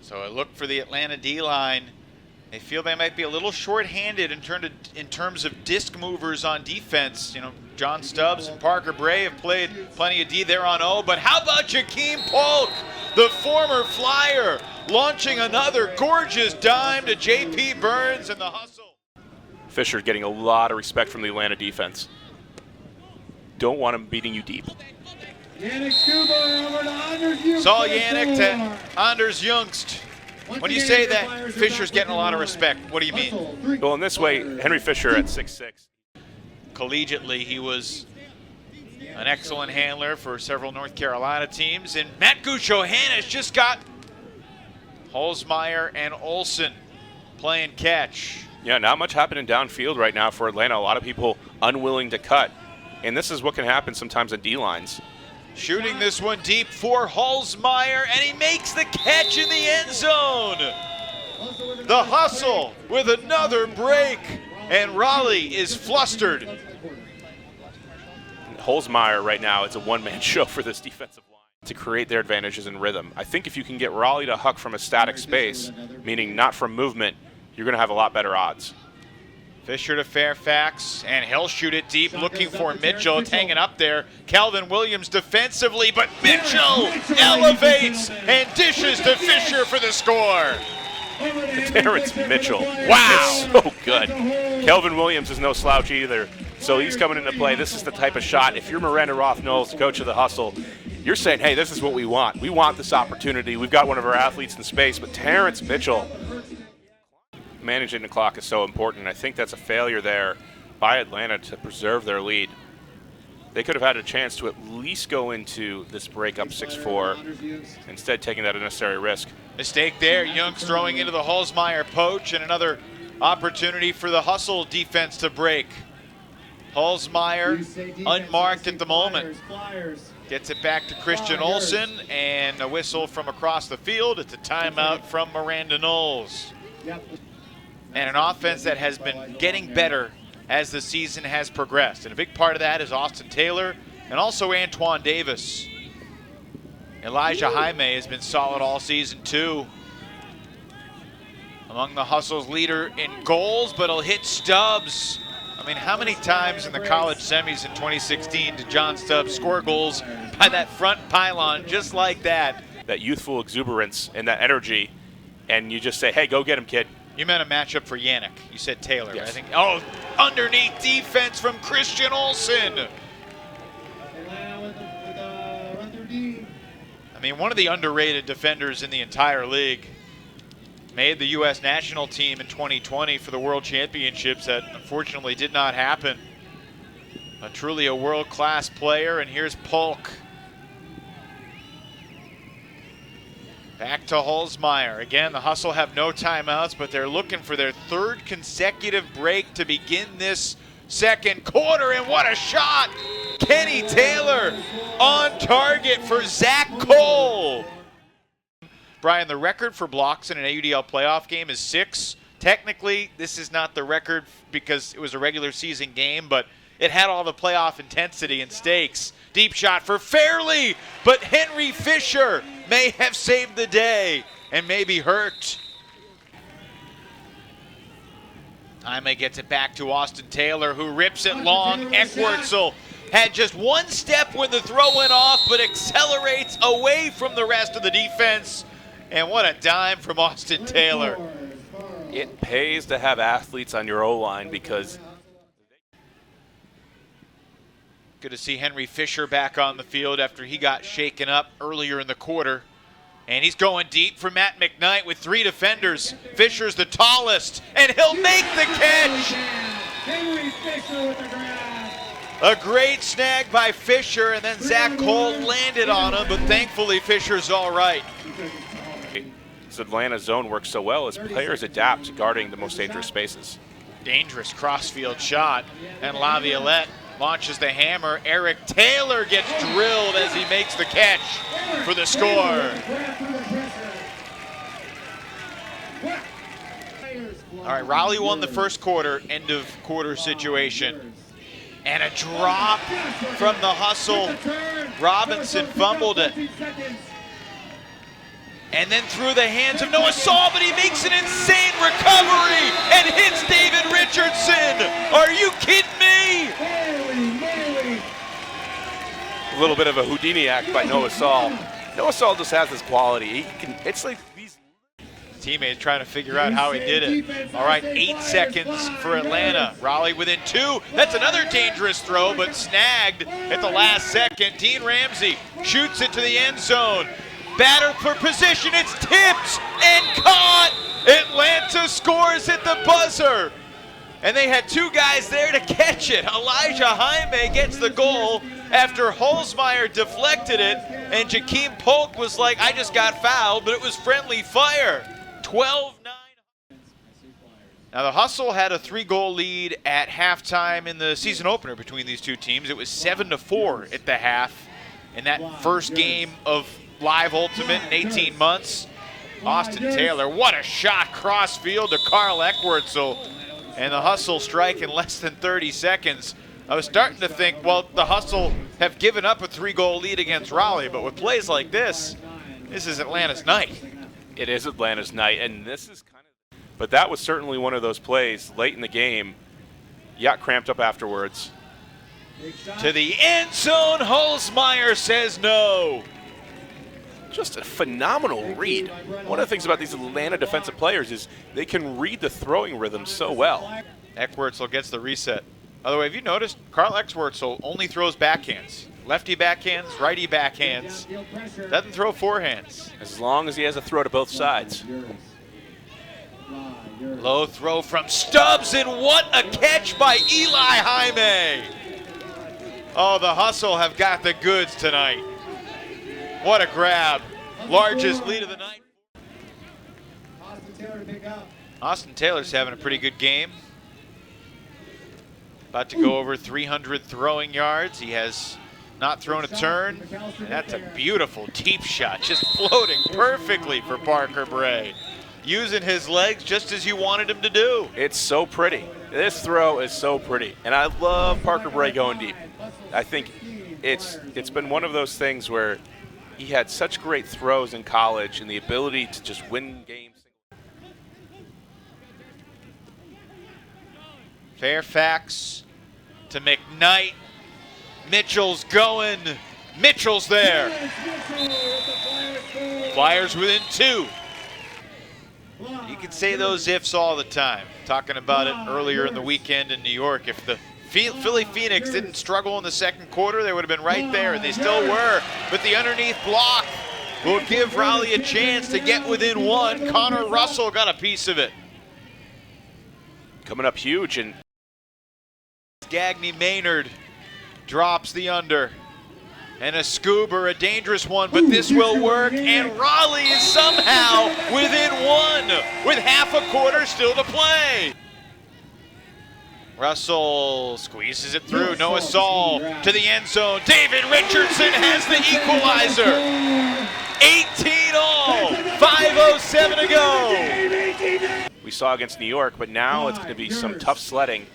So I look for the Atlanta D-line. They feel they might be a little short-handed in terms of disc movers on defense. You know, John Stubbs and Parker Bray have played plenty of D there on O, but how about Jakeem Polk, the former Flyer, launching another gorgeous dime to J.P. Burns in the hustle. Fisher getting a lot of respect from the Atlanta defense. Don't want him beating you deep. Saw Yannick to Anders Jungst. When you say that Fisher's getting a lot of respect, what do you mean? Well, in this way, Henry Fisher at 6'6". Collegiately, he was an excellent handler for several North Carolina teams. And Matt Goucho-Hannes just got Holzmeyer and Olsen playing catch. Yeah, not much happening downfield right now for Atlanta. A lot of people unwilling to cut. And this is what can happen sometimes on D-lines. Shooting this one deep for Holzmeyer, and he makes the catch in the end zone. The hustle with another break, and Raleigh is flustered. Holzmeyer right now, it's a one-man show for this defensive line to create their advantages in rhythm. I think if you can get Raleigh to huck from a static space, meaning not from movement, you're going to have a lot better odds. Fisher to Fairfax, and he'll shoot it deep, looking for Mitchell. It's hanging up there. Calvin Williams defensively, but Mitchell elevates and dishes to Fisher for the score. Terrence Mitchell. Wow. So good. Calvin Williams is no slouch either, so he's coming into play. This is the type of shot. If you're Miranda Roth-Knowles, coach of the hustle, you're saying, hey, this is what we want. We want this opportunity. We've got one of our athletes in space, but Terrence Mitchell, managing the clock is so important. I think that's a failure there by Atlanta to preserve their lead. They could have had a chance to at least go into this break up 6-4, instead taking that unnecessary risk. Mistake there. Young's throwing into the Holzmeyer poach, and another opportunity for the hustle defense to break. Holzmeyer unmarked at the moment. Gets it back to Christian Olsen, and a whistle from across the field. It's a timeout from Miranda Knowles. And an offense that has been getting better as the season has progressed. And a big part of that is Austin Taylor and also Antoine Davis. Elijah Jaime has been solid all season too. Among the hustle's leader in goals, but he'll hit Stubbs. I mean, how many times in the college semis in 2016 did John Stubbs score goals by that front pylon just like that? That youthful exuberance and that energy, and you just say, hey, go get him, kid. You meant a matchup for Yannick. You said Taylor, yes. I think. Oh, underneath defense from Christian Olsen. I mean, one of the underrated defenders in the entire league. Made the U.S. national team in 2020 for the World Championships. That unfortunately did not happen. But truly a world-class player, and here's Polk. Back to Holzmeyer. Again, the Hustle have no timeouts, but they're looking for their third consecutive break to begin this second quarter, and what a shot! Kenny Taylor on target for Zach Cole. Brian, the record for blocks in an AUDL playoff game is 6. Technically, this is not the record because it was a regular season game, but it had all the playoff intensity and stakes. Deep shot for Fairley, but Henry Fisher may have saved the day and maybe hurt. Jaime gets it back to Austin Taylor, who rips it long. Eckwertzel had just one step when the throw went off, but accelerates away from the rest of the defense. And what a dime from Austin Taylor. It pays to have athletes on your O-line because good to see Henry Fisher back on the field after he got shaken up earlier in the quarter. And he's going deep for Matt McKnight with 3 defenders. Fisher's the tallest, and he'll make the catch. Henry Fisher with the grab. A great snag by Fisher, and then Zach Cole landed on him, but thankfully Fisher's all right. this Atlanta zone works so well as players adapt to guarding the most dangerous spaces. Dangerous crossfield shot, and Laviolette launches the hammer. Eric Taylor gets drilled as he makes the catch for the score. All right, Raleigh won the first quarter, end of quarter situation. And a drop from the hustle. Robinson fumbled it. And then through the hands of Noah Saul, but he makes an insane recovery and hits David Richardson. Are you kidding me? A little bit of a Houdini act by Noah Saul. Noah Saul just has this quality. He can. It's like these teammates trying to figure out how he did it. All right, 8 seconds for Atlanta. Raleigh within 2. That's another dangerous throw, but snagged at the last second. Dean Ramsey shoots it to the end zone. Batter for position, it's tipped and caught. Atlanta scores at the buzzer. And they had 2 guys there to catch it. Elijah Jaime gets the goal after Holzmeyer deflected it, and Jakeem Polk was like, I just got fouled, but it was friendly fire. 12-9. Now the Hustle had a 3-goal lead at halftime in the season opener between these two teams. It was 7-4 at the half in that first game of Live Ultimate in 18 months. Austin Taylor, what a shot cross field to Carl Eckwertzel. And the Hustle strike in less than 30 seconds. I was starting to think, well, the Hustle have given up a 3-goal lead against Raleigh, but with plays like this is Atlanta's night. It is Atlanta's night, and this is kind of. But that was certainly one of those plays late in the game. You got cramped up afterwards. To the end zone, Holzmeyer says no. Just a phenomenal read. One of the things about these Atlanta defensive players is they can read the throwing rhythm so well. Eckwertzel gets the reset. By the way, have you noticed Carl Eckwertzel only throws backhands? Lefty backhands, righty backhands. Doesn't throw forehands. As long as he has a throw to both sides. Low throw from Stubbs, and what a catch by Eli Jaime. Oh, the Hustle have got the goods tonight. What a grab. Largest lead of the night. Austin Taylor's having a pretty good game. About to go over 300 throwing yards. He has not thrown a turn. And that's a beautiful deep shot, just floating perfectly for Parker Bray. Using his legs just as you wanted him to do. It's so pretty. This throw is so pretty. And I love Parker Bray going deep. I think it's been one of those things where he had such great throws in college and the ability to just win games. Fairfax to McKnight. Mitchell's going. Mitchell's there. Flyers within 2. You can say those ifs all the time. Talking about it earlier in the weekend in New York. If the Philly Phoenix didn't struggle in the second quarter, they would have been right there, and they still were. But the underneath block will give Raleigh a chance to get within 1. Connor Russell got a piece of it. Coming up huge, and Gagne Maynard drops the under. And a Scoober, a dangerous one, but this will work. And Raleigh is somehow within 1 with half a quarter still to play. Russell squeezes it through. Noah Saul to the end zone. David Richardson has the equalizer. 18 all. 5:07 to go. We saw against New York, but now it's going to be some tough sledding.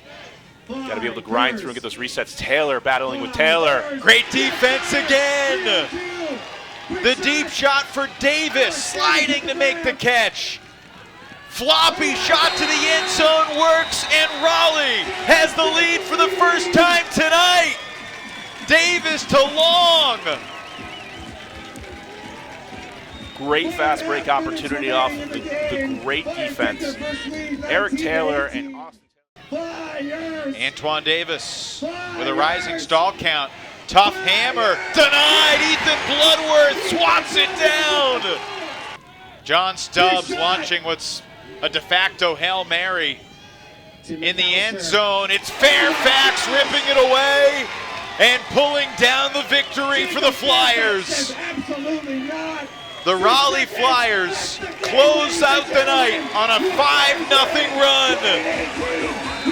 Got to be able to grind through and get those resets. Taylor battling with Taylor. Great defense again. The deep shot for Davis, sliding to make the catch. Floppy shot to the end zone works, and Raleigh has the lead for the first time tonight. Davis to Long. Great fast break opportunity off of the great defense. Eric Taylor and Austin Antoine Davis with a rising stall count. Tough hammer, denied. Ethan Bloodworth swats it down. John Stubbs launching what's a de facto Hail Mary in the end zone. It's Fairfax ripping it away and pulling down the victory for the Flyers. The Raleigh Flyers close out the night on a 5-0 run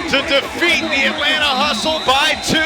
to defeat the Atlanta Hustle by 2.